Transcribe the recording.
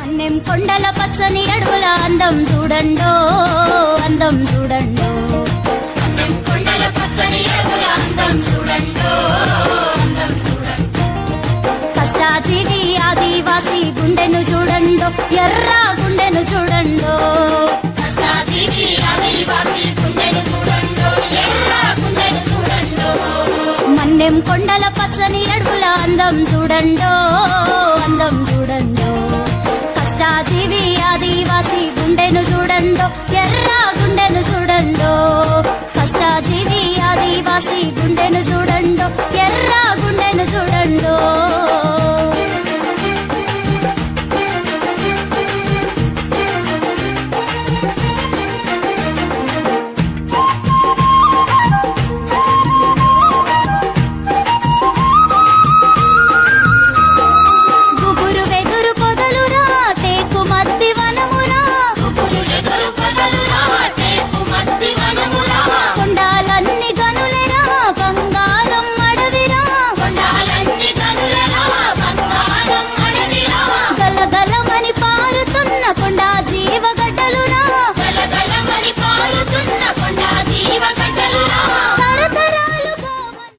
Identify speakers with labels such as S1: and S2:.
S1: మన్నెం కొండల పచ్చని అడవుల అందం చూడండో అందం చూడండో మన్నెం కొండల పచ్చని అడవుల అందం చూడండో అందం చూడండో కష్టాజీవి ఆదివాసి గుండెను చూడండో ఎర్ర గుండెను చూడండో కష్టాజీవి ఆదివాసి గుండెను చూడండో ఎర్ర గుండెను చూడండో మన్నెం కొండల పచ్చని అడవుల అందం చూడండో